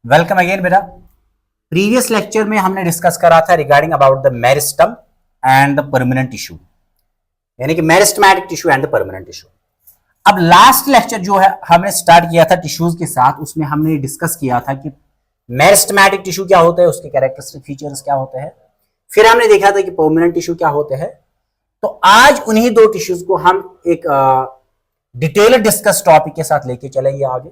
Welcome again बेटा। Previous lecture में हमने डिस्कस करा था regarding about the meristem and the permanent tissue, यानी कि meristematic tissue and the permanent tissue. अब लास्ट लेक्चर जो है हमने स्टार्ट किया था टिश्यूज के साथ, उसमें हमने डिस्कस किया था कि मेरिस्टमैटिक टिश्यू क्या होता है, उसके कैरेक्टरिस्टिक फीचर्स क्या होते हैं, फिर हमने देखा था कि परमानेंट टिश्यू क्या होते हैं। तो आज उन्हीं दो टिश्यूज को हम एक डिटेल डिस्कस टॉपिक के साथ लेके चलेंगे आगे।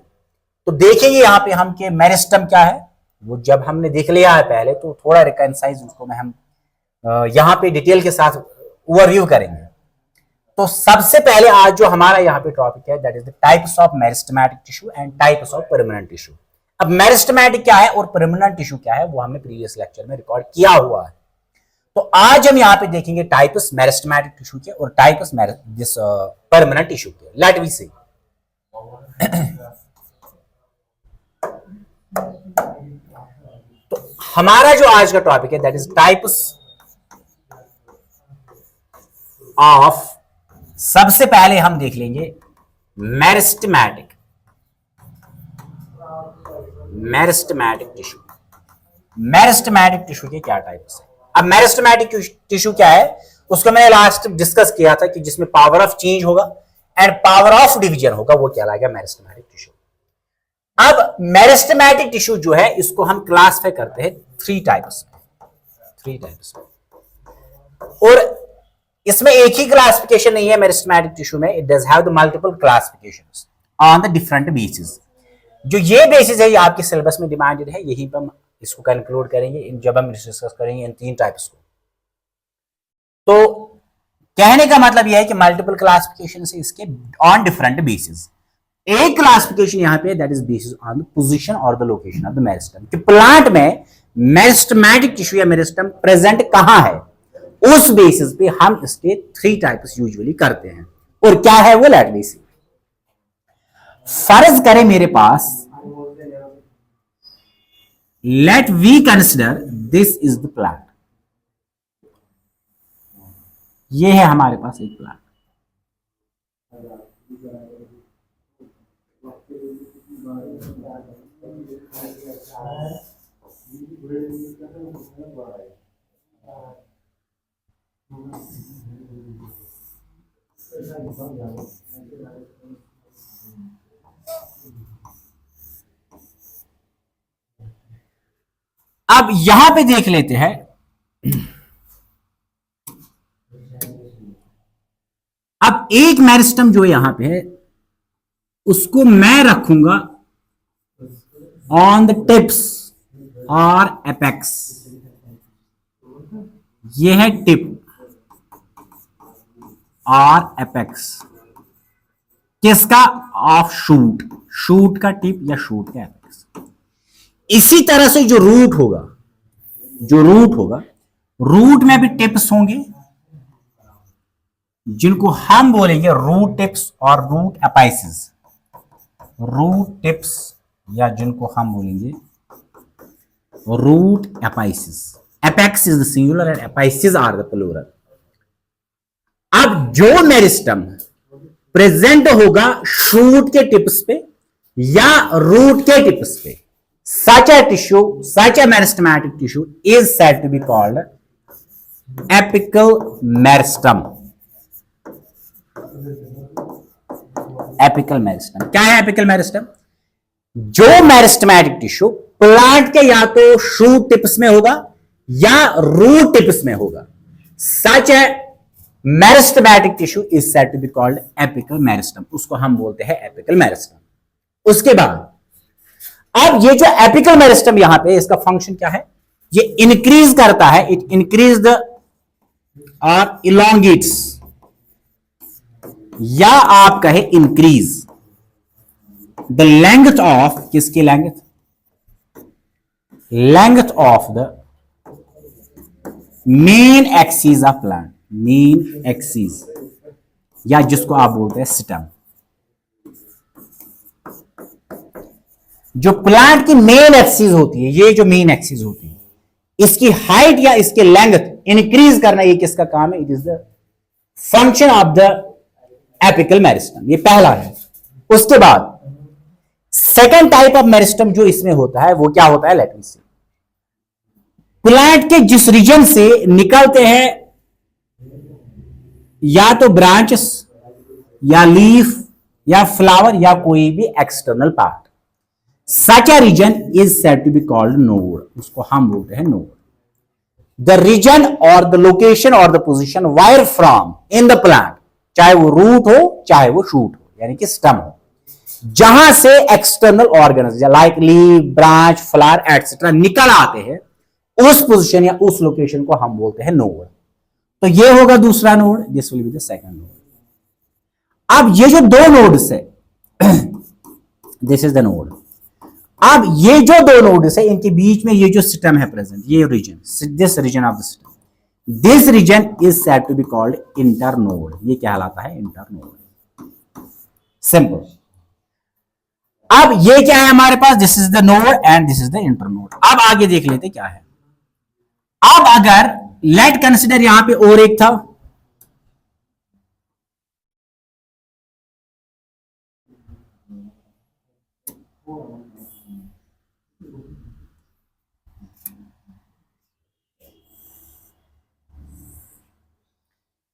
तो देखेंगे यहाँ पे हम कि मेरिस्टम क्या है, वो जब हमने देख लिया है पहले तो थोड़ा रिकंसाइज उसको में हम यहाँ पे डिटेल के साथ ओवरव्यू करेंगे। तो सबसे पहले आज जो हमारा यहाँ पे टॉपिक है that is the types of meristematic tissue and types of permanent tissue. अब मेरिस्टमैटिक क्या है और परमानेंट टिश्यू क्या है वो हमने प्रीवियस लेक्चर में रिकॉर्ड किया हुआ है। तो आज हम यहाँ पे देखेंगे टाइप्स मेरिस्टमैटिक टिश्यू के और टाइप्स दिस परमानेंट टिश्यू के। लेट वी सी। तो हमारा जो आज का टॉपिक है दैट इज टाइप्स ऑफ, सबसे पहले हम देख लेंगे मेरिस्टमैटिक टिश्यू। मेरिस्टमैटिक टिश्यू के क्या टाइप्स है। अब मेरिस्टमैटिक टिश्यू क्या है उसको मैंने लास्ट डिस्कस किया था कि जिसमें पावर ऑफ चेंज होगा एंड पावर ऑफ डिवीजन होगा, वो कहलाएगा मेरिस्टमैटिक टिश्यू। अब मेरिस्टमैटिक टिश्यू जो है इसको हम क्लासिफाई करते हैं थ्री टाइप्स में, और इसमें एक ही क्लासिफिकेशन नहीं है मेरिस्टमैटिक टिश्यू में, it does have the multiple classifications on the different basis. जो ये बेसिस है ये आपके सिलेबस में डिमांडेड है, यहीं पर हम इसको कंक्लूड करेंगे जब हम डिस्कस करेंगे इन तीन टाइप्स को। तो कहने का मतलब यह है कि मल्टीपल क्लासिफिकेशन से इसके ऑन डिफरेंट बेसिस। एक क्लासिफिकेशन यहां पे that is basis on the position और the location of the meristem, कि प्लांट में मेरिस्टमैटिक टिश्यू या मेरिस्टम प्रेजेंट कहां है, उस बेसिस पे हम इसके थ्री टाइप्स यूजुअली करते हैं। और क्या है वो, लेट मी सी। फर्ज करें मेरे पास, let we consider this is the plant, ये है हमारे पास एक प्लांट। अब यहां पे देख लेते हैं, अब एक मेरिस्टम जो यहां पे है उसको मैं रखूंगा ऑन द टिप्स और एपेक्स। ये है टिप और एपेक्स किसका, ऑफ शूट का टिप या शूट का एपेक्स। इसी तरह से जो रूट होगा रूट में भी टिप्स होंगे जिनको हम बोलेंगे रूट टिप्स और रूट एपाइसिस। रूट टिप्स या जिनको हम बोलेंगे root apices. Apex is the singular and apices are the plural. अब जो मेरिस्टम प्रेजेंट होगा शूट के टिप्स पे या रूट के टिप्स पे, such a meristematic tissue is said to be called apical meristem। Apical meristem क्या है? एपिकल मेरिस्टम जो मेरिस्टमैटिक टिश्यू प्लांट के या तो शूट टिप्स में होगा या रूट टिप्स में होगा, such a meristematic tissue is said to be called apical meristem, उसको हम बोलते हैं एपिकल मेरिस्टम। उसके बाद अब ये जो एपिकल मेरिस्टम यहां पे इसका फंक्शन क्या है, ये इंक्रीज करता है, इट इंक्रीज द और इलोंगेट्स, या आप कहे इंक्रीज द लेंथ ऑफ, किसकी length of the main axis of plant, main axis या जिसको आप बोलते हैं स्टेम। जो प्लांट की मेन एक्सिस होती है, ये जो मेन एक्सिस होती है, इसकी हाइट या इसके लेंथ इंक्रीज करना, ये किसका काम है? It is the function of the apical meristem. ये पहला है। उसके बाद सेकेंड टाइप ऑफ मेरिस्टम जो इसमें होता है वो क्या होता है, लेट मी सी। प्लांट के जिस रीजन से निकलते हैं या तो ब्रांचेस या लीफ या फ्लावर या कोई भी external part, such a region is said to be called node, उसको हम बोलते हैं नोड। द रीजन और द लोकेशन और the position where from in the plant, चाहे वो रूट हो चाहे वो शूट हो यानी कि स्टम हो, जहां से external organism like leaf, branch, flower etcetera निकल आते हैं, उस पोजीशन या उस लोकेशन को हम बोलते हैं नोड। तो ये होगा दूसरा node, this will be the second node. अब ये जो दो नोड्स है, दिस इज द नोड। अब ये जो दो नोड्स है इनके बीच में ये जो सिस्टम है प्रेजेंट, ये region, this region of the system, this region is said to be called internode, ये कहलाता है इंटरनोड। सिंपल। अब ये क्या है हमारे पास, this is the node and this is the internode. अब आगे देख लेते क्या है। अब अगर लेट कंसिडर यहां पे और एक था,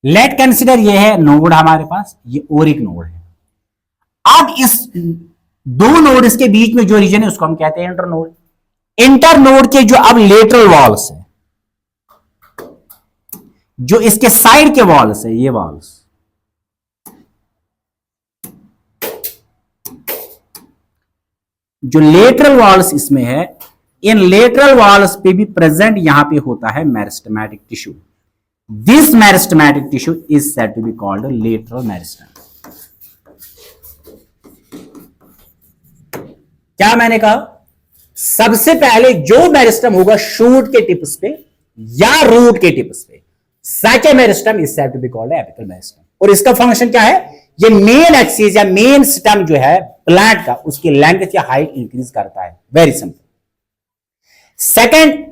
लेट कंसिडर ये है नोड हमारे पास, ये और एक नोड है। अब इस दो नोड के बीच में जो रीजन है उसको हम कहते हैं इंटरनोड। इंटरनोड के जो अब लेटरल वॉल्स है, जो इसके साइड के वॉल्स है, ये वॉल्स, जो लेटरल वॉल्स इसमें है, इन लेटरल वॉल्स पे भी प्रेजेंट यहां पे होता है meristematic tissue. This meristematic tissue is said to be called lateral meristem. क्या मैंने कहा, सबसे पहले जो मेरिस्टेम होगा शूट के टिप्स पे या रूट के टिप्स पे, such a meristem is said to be called apical meristem. और इसका फंक्शन क्या है, ये मेन एक्सिस या मेन स्टेम जो है प्लांट का, उसकी लेंथ या हाइट इंक्रीज करता है। Very simple. सेकंड,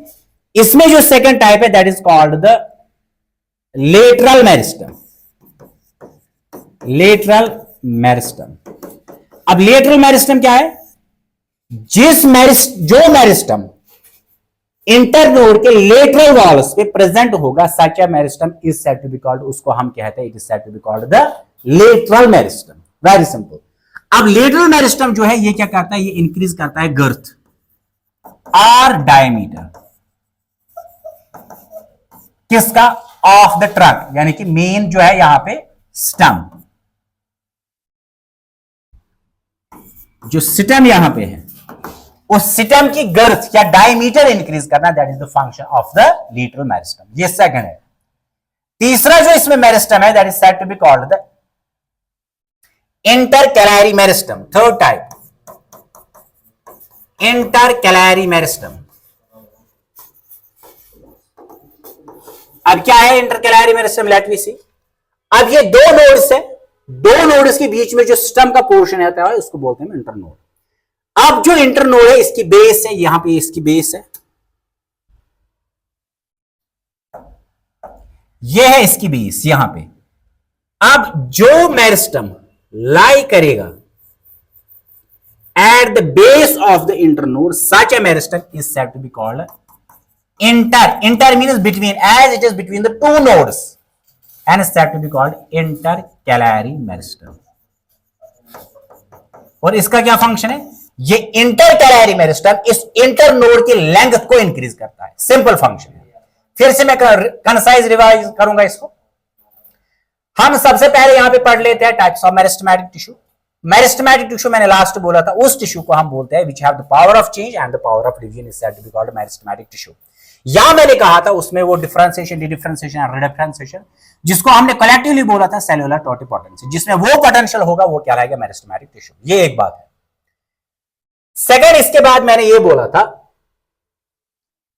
इसमें जो सेकंड टाइप है that is called the lateral meristem. Lateral meristem. अब लेटरल मेरिस्टेम क्या है, जो मेरिस्टेम इंटरनोड के लेटरल वॉल्स पे प्रेजेंट होगा, such a meristem is said to be called, उसको हम कहते हैं it is said to be called the lateral meristem. Very simple. अब लेटरल मेरिस्टेम जो है ये क्या करता है, ये इंक्रीज करता है गर्थ और डायमीटर किसका, ऑफ द ट्रंक, यानी कि मेन जो है यहां पे स्टेम, जो स्टेम यहां पे है उस स्टेम की गर्थ या डायमीटर इंक्रीज करना, that is the function of the lateral meristem. ये सेकंड है। तीसरा जो इसमें मेरिस्टेम है that is said to be called the intercalary meristem. Third type, intercalary meristem. अब क्या है इंटरकैलारी मेरिस्टेम, लेट मी सी। अब ये दो नोड्स है, दो नोड्स के बीच में जो स्टेम का पोर्शन होता है उसको बोलते हैं इंटरनोड। अब जो इंटरनोड है इसकी बेस है, यहां पे इसकी बेस है, ये है इसकी बेस यहां पे। अब जो मेरिस्टेम लाई करेगा at the base of the internode, such a meristem is said to be called inter means between, as it is between the two nodes and is said to be called intercalary meristem। और इसका क्या function है, ये इंटरकैलारी meristem इस inter node की length को increase करता है। सिंपल फंक्शन है। फिर से मैं कंसाइज रिवाइज करूंगा इसको। हम सबसे पहले यहां पे पढ़ लेते हैं types of meristematic tissue. Meristematic tissue मैंने लास्ट बोला था, उस टिश्यू को हम बोलते हैं which have the power of change and the power of revision, is said to be called meristematic tissue. या मैंने कहा था उसमें वो डिफरेंशिएशन, डिफरेंशिएशन और रिडिफरेंशिएशन, जिसको हमने कलेक्टिवली बोला था सेलुलर टोटिपोटेंसी, जिसमें वो पोटेंशियल होगा वो क्या रहेगा, मेरिस्टेमेटिक टिश्यू। ये एक बात है। सेकंड, इसके बाद मैंने ये बोला था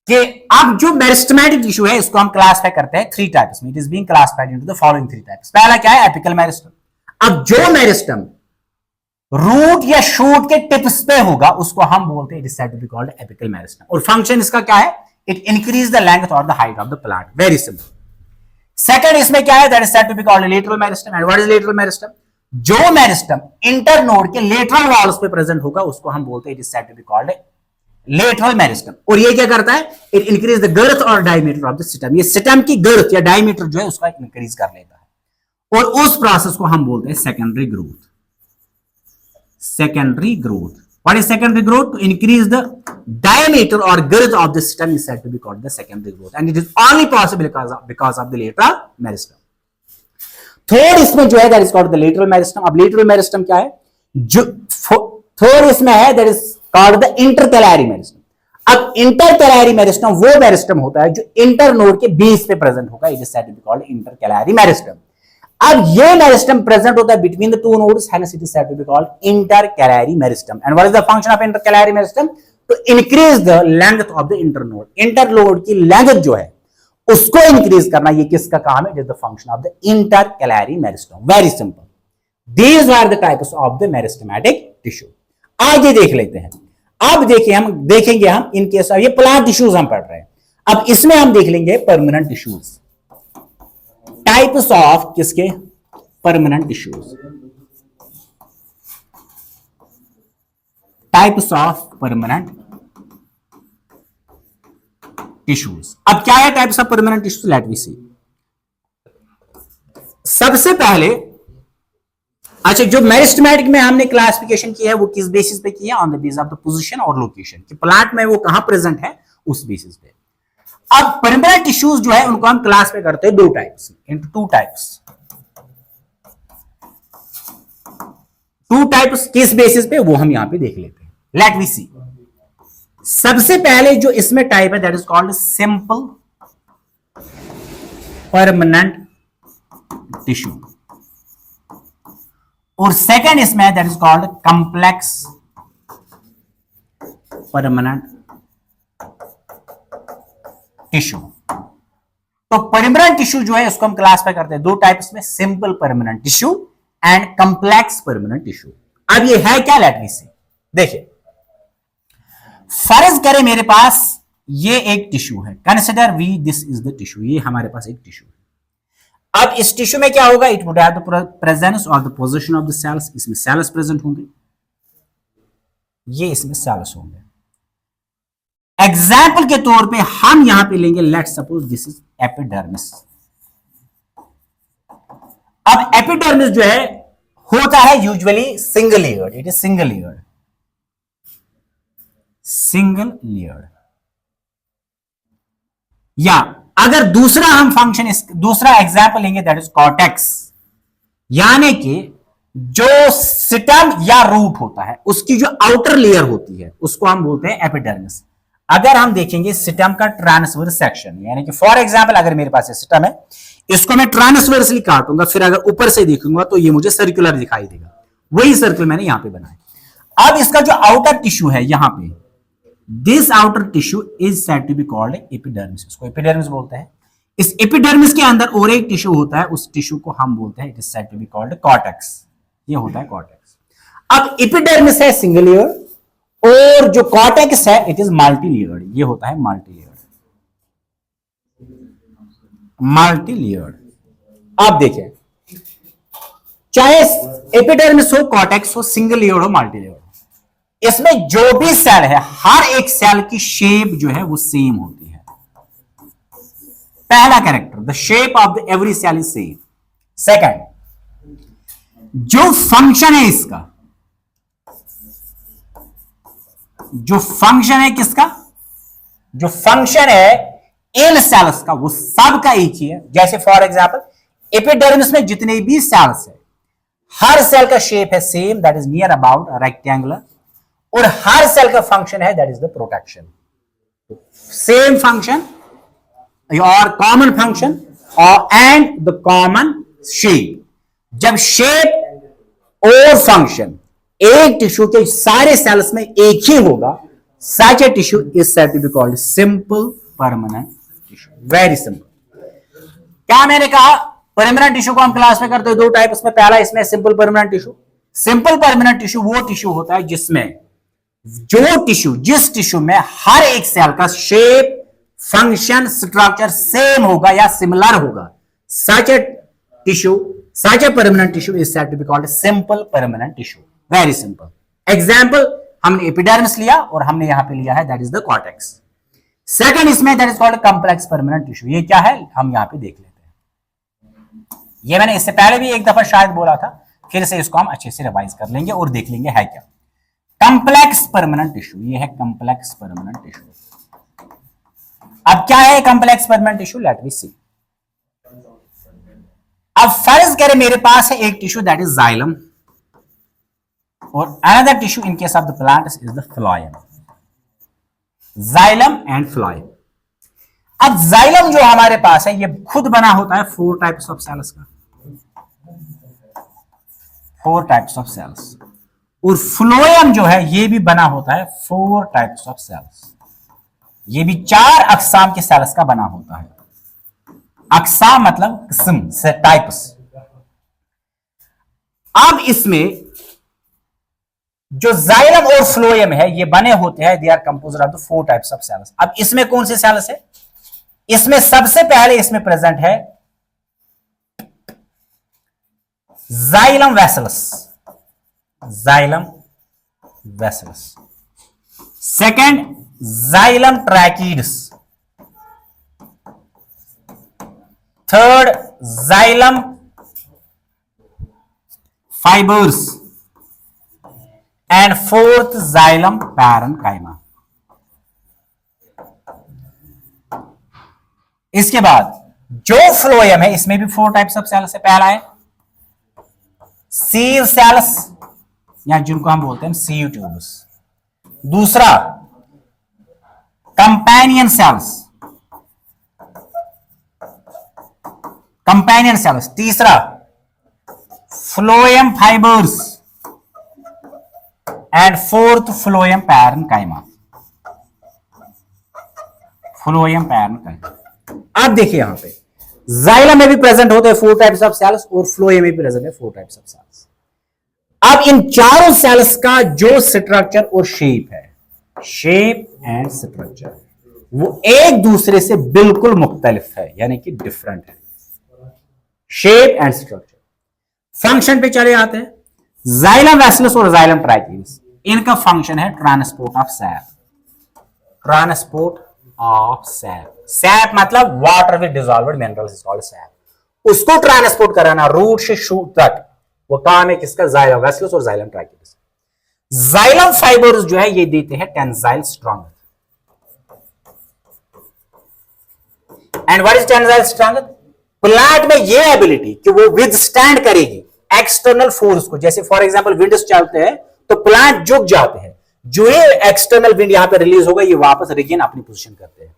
कि अब जो मेरिस्टेमेटिक टिश्यू है इसको हम क्लासिफाई करते हैं थ्री टाइप्स में। It is being classified into the following three types. पहला क्या है, एपिकल मेरिस्टेम। अब जो मेरिस्टेम रूट या शूट के टिप्स पे होगा उसको हम बोलते हैं it is said to be called apical meristem. और फंक्शन इसका क्या है, it increase the length or the height of the plant. Very simple. Second, इसमें क्या है, that is said to be called lateral meristem. And what is lateral meristem? जो meristem internode के lateral walls पे present होगा उसको हम बोलते हैं it is said to be called lateral meristem. और ये क्या करता है, इट इंक्रीज द गर्थ और डायमीटर ऑफ द सिस्टम, ये सिस्टम की गर्थ या डायमीटर जो है उसका इंक्रीज कर लेता है, और उस प्रोसेस को हम बोलते हैं secondary growth. Secondary growth, what is secondary growth? To increase the diameter or girth of the stem is said to be called the secondary growth, and it is only possible because of the lateral meristem. Third इसमें जो है that is called the lateral meristem. अब lateral meristem क्या है? जो third इसमें है that is called the intercalary meristem. अब intercalary meristem वो meristem होता है जो इंटरनोड के बेस पे प्रेजेंट होगा, it is said to be called intercalary meristem. अब ये मेरिस्टम प्रेजेंट होता है between the two nodes, hence it is said to be called intercalary meristem. And what is the function of intercalary meristem? To increase the length of the internode. Internode की length जो है उसको increase करना, ये किसका काम है? It is the function of the intercalary meristem. Very simple. These are the types of the meristematic tissue. आगे देख लेते हैं। अब देखिए, हम देखेंगे हम इन केस, ये प्लांट टिश्यूज हम पढ़ रहे हैं, अब इसमें हम देख लेंगे परमानेंट टिश्यूज, टाइप्स ऑफ किसके? Permanent tissues, types of permanent tissues. अब क्या है types of permanent tissues? Let we see. सबसे पहले, अच्छा, जो मेरिस्टेमेटिक में हमने क्लासिफिकेशन की है वो किस बेसिस पे की है? On the basis of the position और लोकेशन, कि प्लांट में वो कहां प्रेजेंट है उस बेसिस पे। अब परमानेंट टिश्यूज जो है उनको हम क्लास पे करते हैं दो types, into two types. Two types किस बेसिस पे, वो हम यहां पे देख लेते हैं। Late we see. सबसे पहले जो इसमें टाइप है that is called simple permanent tissue, और सेकंड इसमें है that is called complex permanent tissue. तो परमानेंट टिश्यू जो है उसको हम क्लासिफाई करते हैं दो टाइप्स में, simple permanent tissue and complex permanent tissue. अब ये है क्या? Let me see. देखिए, फर्ज करें मेरे पास ये एक टिश्यू है, consider we this is the tissue, ये हमारे पास एक टिश्यू है। अब इस टिश्यू में क्या होगा? It would have the presence और the position of the cells, इसमें सेल्स प्रेजेंट होंगे, ये इसमें सेल्स होंगे। एग्जाम्पल के तौर पे हम यहां पे लेंगे, let suppose this is epidermis. अब एपिडर्मिस जो है होता है usually single layered, it is single layered, single layered. या अगर दूसरा हम फंक्शन, दूसरा एग्जाम्पल लेंगे दैट इज कॉर्टेक्स, यानी कि जो सिटम या रूट होता है उसकी जो आउटर लेयर होती है उसको हम बोलते हैं एपिडर्मिस। अगर हम देखेंगे सिटम का ट्रांसवर्स सेक्शन, यानी कि फॉर एग्जांपल अगर मेरे पास सिस्टम है, इसको मैं ट्रांसवर्सली काटूंगा, फिर अगर ऊपर से देखूंगा तो ये मुझे सर्कुलर दिखाई देगा, वही सर्कल मैंने यहां पे बनाया। अब इसका जो आउटर टिश्यू है यहां पे, this outer tissue is said to be called epidermis, इसको एपिडर्मिस बोलते हैं। इस एपिडर्मिस के अंदर और एक टिश्यू होता है, उस टिश्यू को हम बोलते हैं it is said to be called cortex, ये होता है कॉर्टेक्स। अब एपिडर्मिस है सिंगल लेयर, और जो कॉर्टेक्स है इट इज मल्टी लेयर्ड, ये होता है मल्टी लेयर्ड, मल्टी लेयर्ड। आप देखें, चाहे एपिडर्मिस हो, कॉर्टेक्स हो, सिंगल लेयर्ड हो, मल्टी लेयर्ड हो, इसमें जो भी सेल है हर एक सेल की शेप जो है वो सेम होती है। पहला character, the shape of the every cell is same. Second, जो फंक्शन है इसका, जो फंक्शन है किसका, जो फंक्शन है इन सेल्स का, वो सब का एक ही है। जैसे फॉर एग्जांपल एपिडर्मिस में जितने भी सेल्स है, हर सेल का शेप है same, that is near about rectangular, और हर सेल का फंक्शन है that is the protection. Same function और कॉमन फंक्शन और एंड द कॉमन शेप। जब शेप और फंक्शन एक टिश्यू के सारे सेल्स में एक ही होगा, such a tissue is said to be called simple permanent tissue. Very simple. क्या मैंने कहा? परमानेंट टिश्यू को हम क्लास में करते हैं दो टाइप, उसमें पहला इसमें simple permanent tissue. Simple permanent tissue वो टिश्यू होता है जिसमें जो टिश्यू, जिस टिश्यू में हर एक सेल का शेप, फंक्शन, स्ट्रक्चर सेम होगा या सिमिलर होगा, such a tissue Such a permanent tissue is said to be called a simple permanent tissue. Very simple. Example, हमने एपिडर्मिस लिया और हमने यहां पे लिया है that is the cortex. Second इसमें that is called complex permanent tissue. ये क्या है हम यहां पे देख लेते हैं. ये मैंने इससे पहले भी एक दफा शायद बोला था, फिर से इसको हम अच्छे से रिवाइज कर लेंगे और देख लेंगे है क्या. कॉम्प्लेक्स परमानेंट टिश्यू, ये है कॉम्प्लेक्स परमानेंट टिश्यू. अब क्या है complex permanent tissue, let me see. अब फर्ज करें मेरे पास है एक टिश्यू दैट इज जाइलम और another tissue in case of the plant is the phloem. Xylem and phloem. अब जाइलम जो हमारे पास है ये खुद बना होता है 4 टाइप्स ऑफ सेल्स का, 4 टाइप्स ऑफ सेल्स. और फ्लोएम जो है ये भी बना होता है 4 टाइप्स ऑफ सेल्स. ये भी 4 अकसाम के सेल्स का बना होता है. अकसाम मतलब किस्म से, टाइप्स. अब इसमें जो जाइलम और फ्लोएम है ये बने होते हैं, they are composed of the 4 types of cells. अब इसमें कौन से सेल्स है, इसमें सबसे पहले इसमें प्रेजेंट है xylem vessels, xylem vessels. Second xylem tracheids. Third xylem fibres and fourth xylem parenchyma. इसके बाद जो फ्लोएम है इसमें भी 4 टाइप्स ऑफ सेल्स है. पहला है सीव सेल्स या जिनको हम बोलते हैं सीव ट्यूब्स. दूसरा कंपेनियन सेल्स, कंपेनियन सेल्स. तीसरा phloem fibres and fourth phloem parenchyma, phloem parenchyma. अब देखिए यहां पे जाइलम में भी प्रेजेंट होते हैं 4 टाइप्स ऑफ सेल्स और फ्लोएम में भी प्रेजेंट है 4 टाइप्स ऑफ सेल्स. अब इन चारों सेल्स का जो स्ट्रक्चर और शेप है, शेप एंड स्ट्रक्चर, वो एक दूसरे से बिल्कुल मुख्तलिफ है, यानी कि डिफरेंट है. Shape and structure. फंक्शन पे चले आते हैं. जाइलम वेसल्स और जाइलम ट्रैकिड्स, इनका फंक्शन है transport of sap. Transport of sap. Sap मतलब water with dissolved minerals is called sap. उसको ट्रांसपोर्ट कराना रूट से शूट तक, वो काम है किसका, जाइलम वेसल्स और जाइलम ट्रैकिड्स. जाइलम फाइबर्स जो है ये देते हैं tensile strength. And what is tensile strength? Plant में ये एबिलिटी कि वो विदस्टैंड करेगी एक्सटर्नल फोर्स को. जैसे फॉर एग्जांपल विंड्स चलते हैं तो प्लांट झुक जाते हैं, जो ये एक्सटर्नल विंड यहां पे रिलीज होगा ये वापस रिगेन अपनी पोजीशन करते हैं.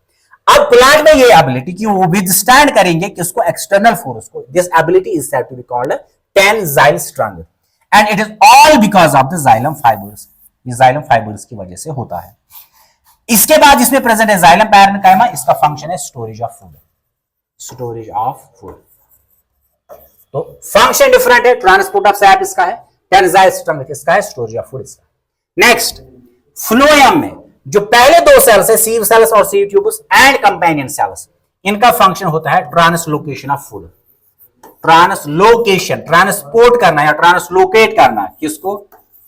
अब प्लांट में ये एबिलिटी कि वो विदस्टैंड करेंगे किसको, एक्सटर्नल फोर्स को. This ability is said to be called tensile strength and it is all because of the xylem fibres. ये जाइलम फाइबर्स की वजह से होता है. इसके बाद इसमें प्रेजेंट है जाइलम पैरेन्काइमा. इसका फंक्शन है storage of food, storage of food. तो फंक्शन डिफरेंट है. ट्रांसपोर्ट ऑफ सैप इसका है, टेंसाइल स्ट्रेंथ इसका है, स्टोरेज ऑफ फूड इसका. नेक्स्ट फ्लोएम में जो पहले 2 सेल्स है, सीव सेल्स और sieve tubes and companion cells, इनका फंक्शन होता है translocation of food. Translocation, transport करना या ट्रांसलोकेट करना किसको,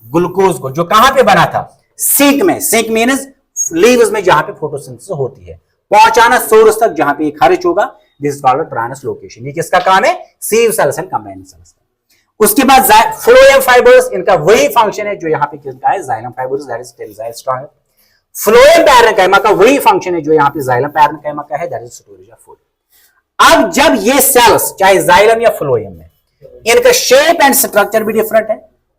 ग्लूकोज को, जो कहां पे बना था, सिंक में. सिंक मींस लीव्स में जहां पे फोटोसिंथेसिस होती है, पहुंचाना सोर्स तक जहां पे ये खारिज होगा. This is called translocation. ये किसका काम है, सीव सेल्स एंड कंपेनियन सेल्स का. उसके बाद फ्लोएम फाइबर्स, इनका वही फंक्शन है जो यहां पे किसका है, xylem fibres, that is tensile strength. Phloem parenchyma का वही फंक्शन है जो यहां पे जाइलम पैरेन्काइमा का है, that is storage of food. अब जब ये सेल्स चाहे जाइलम या फ्लोएम में, इनका शेप एंड स्ट्रक्चर भी डिफरेंट है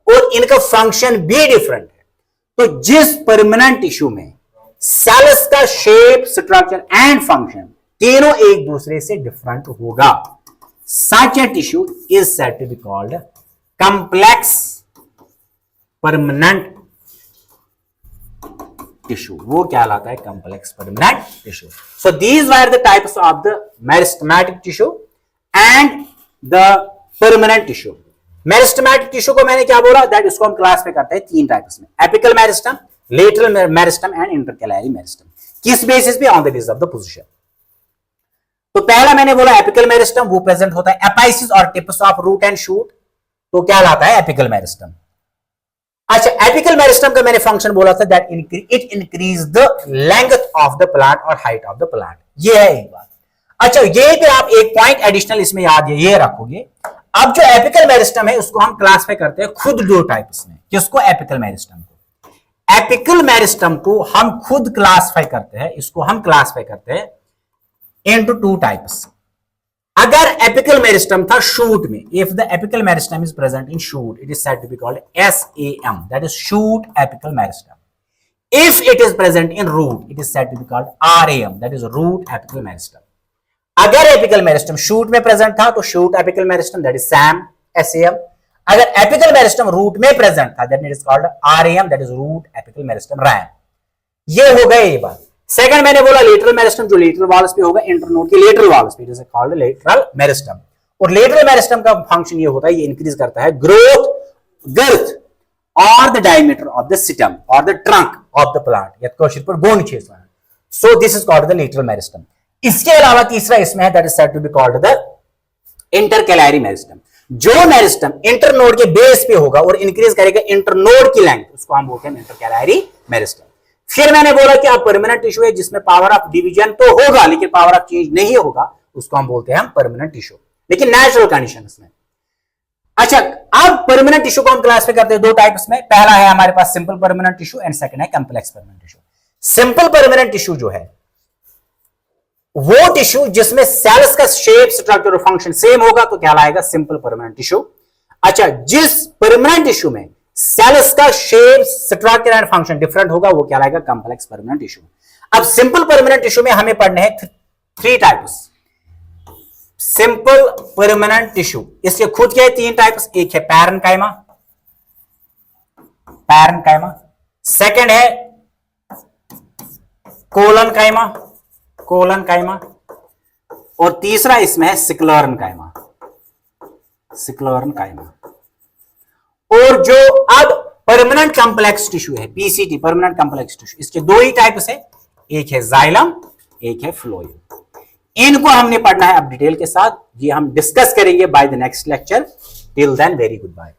और इनका फंक्शन भी डिफरेंट है. तो जिस परमानेंट टिश्यू में सेल्स का शेप, स्ट्रक्चर एंड फंक्शन तीनों एक दूसरे से डिफरेंट होगा, such a tissue is said to be called complex permanent tissue. वो क्या लाता है, complex permanent tissue. So these were the types of the meristematic tissue and the permanent tissue. Meristematic tissue को मैंने क्या बोला, दैट इसको हम क्लास में करते हैं 3 टाइप्स में, apical meristem, lateral meristem and intercalary meristem. किस बेसिस पे, on the basis of the position. तो पहला मैंने बोला एपिकल मेरिस्टम, वो प्रेजेंट होता है एपाइसिस और tips of root and shoot, तो क्या लाता है एपिकल मेरिस्टम। अच्छा, एपिकल मेरिस्टम का मैंने फंक्शन बोला था that it increase the length of the plant और हाइट ऑफ द प्लांट, ये है एक बात। अच्छा, ये पे आप एक पॉइंट एडिशनल इसमें याद है, ये रखोगे। अब जो एपिकल मेरिस्टम है उसको हम क्लासिफाई करते हैं खुद दो टाइप्स में। किसको? एपिकल मेरिस्टम को। एपिकल मेरिस्टम को हम खुद क्लासिफाई करते हैं, इसको हम क्लासिफाई करते हैं इनटू टू टाइप्स। अगर एपिकल मेरिस्टम था शूट में, if the apical meristem is present in shoot, it is said to be called SAM, that is shoot apical meristem. If it is present in root, it is said to be called RAM, that is root apical meristem. अगर apical meristem shoot में present था तो shoot apical meristem, that is SAM। अगर apical meristem root में present था, that is called RAM, that is root apical meristem RAM। ये हो गए ये बात। सेकंड मैंने बोला लेटरल मेरिस्टम, जो लेटरल वॉल्स पे होगा, इंटरनोड के लेटरल वॉल्स पे, it is called lateral meristem. और लेटरल मेरिस्टम का फंक्शन ये होता है, ये इंक्रीज करता है ग्रोथ, गर्थ और the diameter of the stem और the trunk of the plant, यत्कोशिर पर गोंद छेद। So this is called the lateral meristem. इसके अलावा तीसरा इसमें है, that is said to be called the intercalary meristem. जो मेरिस्टम इंटरनोड के बेस पे होगा और इंक्रीज करेगा इंटरनोड की लेंथ, उसको हम बोलते हैं इंटरकैलारी मेरिस्टम। फिर मैंने बोला कि आप परमानेंट टिश्यू है जिसमें पावर ऑफ डिवीजन तो होगा लेकिन पावर ऑफ चेंज नहीं होगा, उसको हम बोलते हैं हम परमानेंट टिश्यू, लेकिन नेचुरल कंडीशंस में। अच्छा, अब परमानेंट टिश्यू को हम क्लासिफाई करते हैं दो टाइप्स में। पहला है हमारे पास simple permanent tissue and second है complex permanent tissue. Simple permanent tissue जो है वो टिश्यू जिसमें सेल्स का शेप, स्ट्रक्चर और फंक्शन सेम होगा तो क्या लाएगा? Simple permanent tissue. अच्छा, जिस परमानेंट टिश्यू में सेल्स का shape, structure and function different होगा वो क्या लाएगा? Complex permanent tissue. अब सिंपल परमानेंट टिश्यू में हमें पढ़ने हैं three types. Simple permanent tissue, इसके खुद के तीन टाइप्स, एक है पैरेन्काइमा, पैरेन्काइमा, सेकंड है कोलनकाइमा, कोलनकाइमा, और तीसरा इसमें है सिक्लरनकाइमा, सिक्लरनकाइमा। और जो अब परमानेंट कॉम्प्लेक्स टिश्यू है, PCT, परमानेंट कॉम्प्लेक्स टिश्यू, इसके दो ही टाइप्स है, एक है जाइलम, एक है फ्लोएम। इनको हमने पढ़ना है अब डिटेल के साथ, ये हम डिस्कस करेंगे by the next lecture. Till then very good bye.